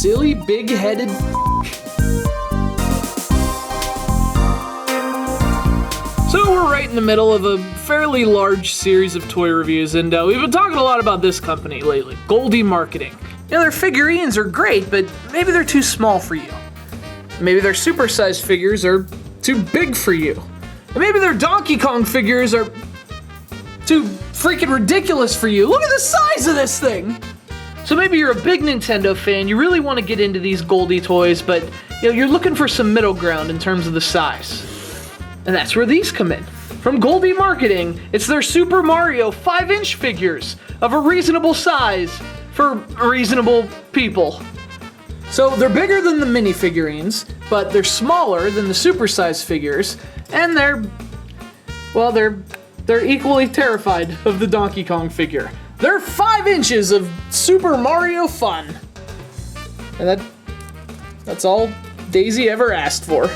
silly, big-headed So we're right in the middle of a fairly large series of toy reviews, and we've been talking a lot about this company lately, Goldie Marketing. You know, their figurines are great, but maybe they're too small for you. Maybe their supersized figures are too big for you. And maybe their Donkey Kong figures are too freaking ridiculous for you. Look at the size of this thing! So maybe you're a big Nintendo fan, you really want to get into these Goldie toys, but you're looking for some middle ground in terms of the size. And that's where these come in. From Goldie Marketing, it's their Super Mario 5-inch figures of a reasonable size for reasonable people. So they're bigger than the mini figurines, but they're smaller than the supersized figures, and they're equally terrified of the Donkey Kong figure. They're 5 inches of Super Mario fun. And that's all Daisy ever asked for.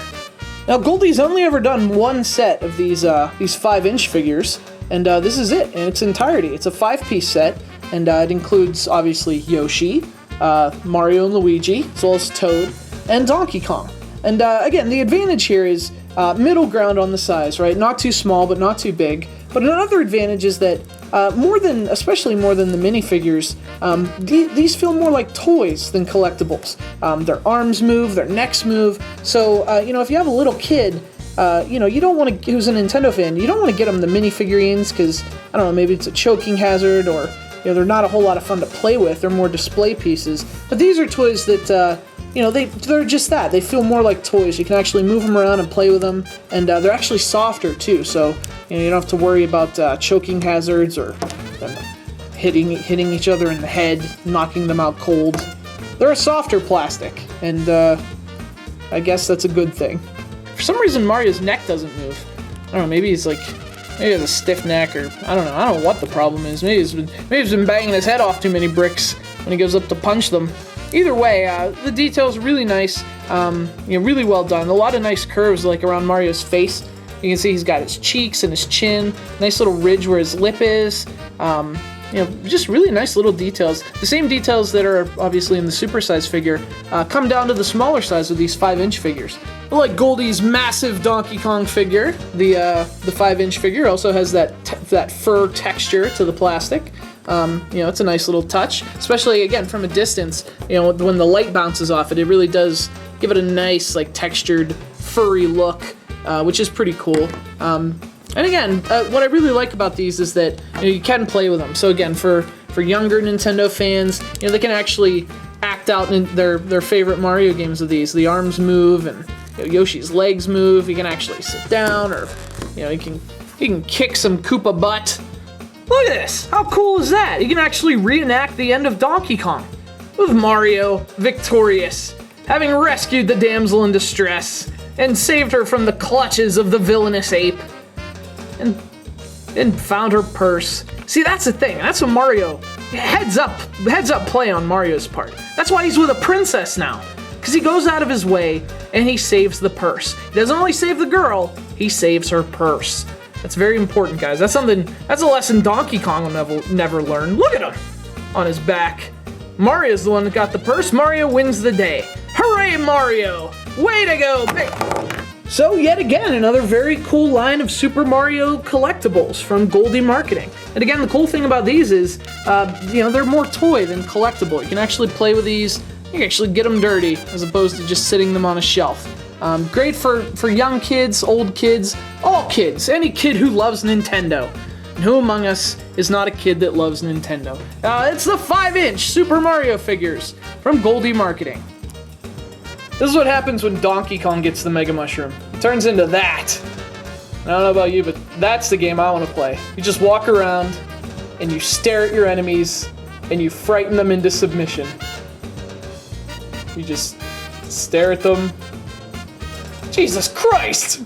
Now, Goldie's only ever done one set of these 5-inch figures, and this is it in its entirety. It's a 5-piece set, and it includes, obviously, Yoshi, Mario and Luigi, as well as Toad, and Donkey Kong. And again, the advantage here is middle ground on the size, right? Not too small, but not too big. But another advantage is that especially more than the minifigures, these feel more like toys than collectibles. Their arms move, their necks move. So if you have a little kid, you don't want to, who's a Nintendo fan, you don't want to get them the minifigurines because I don't know, maybe it's a choking hazard or they're not a whole lot of fun to play with. They're more display pieces. But these are toys that they're just that. They feel more like toys. You can actually move them around and play with them, and they're actually softer too. So you don't have to worry about choking hazards or them hitting each other in the head, knocking them out cold. They're a softer plastic, and I guess that's a good thing. For some reason, Mario's neck doesn't move. I don't know. Maybe he has a stiff neck, or I don't know what the problem is. Maybe he's been banging his head off too many bricks when he goes up to punch them. Either way, the details are really nice, really well done. A lot of nice curves like around Mario's face. You can see he's got his cheeks and his chin, nice little ridge where his lip is. Just really nice little details. The same details that are obviously in the supersized figure come down to the smaller size of these 5-inch figures. Like Goldie's massive Donkey Kong figure, the 5-inch figure also has that fur texture to the plastic. It's a nice little touch, especially again from a distance. When the light bounces off it, it really does give it a nice, textured, furry look, which is pretty cool. And again, what I really like about these is that you can play with them. So again, for younger Nintendo fans, they can actually act out in their favorite Mario games with these. The arms move and Yoshi's legs move. You can actually sit down, or you can kick some Koopa butt. Look at this! How cool is that? You can actually reenact the end of Donkey Kong with Mario victorious, having rescued the damsel in distress and saved her from the clutches of the villainous ape and found her purse. See, that's the thing. That's what Mario heads up play on Mario's part. That's why he's with a princess now, because he goes out of his way and he saves the purse. He doesn't only save the girl, he saves her purse. That's very important, guys. That's a lesson Donkey Kong will never learn. Look at him on his back. Mario's the one that got the purse. Mario wins the day. Hooray, Mario! Way to go! So yet again, another very cool line of Super Mario collectibles from Goldie Marketing. And again, the cool thing about these is, they're more toy than collectible. You can actually play with these. You can actually get them dirty, as opposed to just sitting them on a shelf. Great for young kids, old kids, all kids, any kid who loves Nintendo. And who among us is not a kid that loves Nintendo? It's the 5-inch Super Mario figures from Goldie Marketing. This is what happens when Donkey Kong gets the Mega Mushroom. It turns into that. I don't know about you, but that's the game I want to play. You just walk around, and you stare at your enemies, and you frighten them into submission. You just stare at them. Jesus Christ!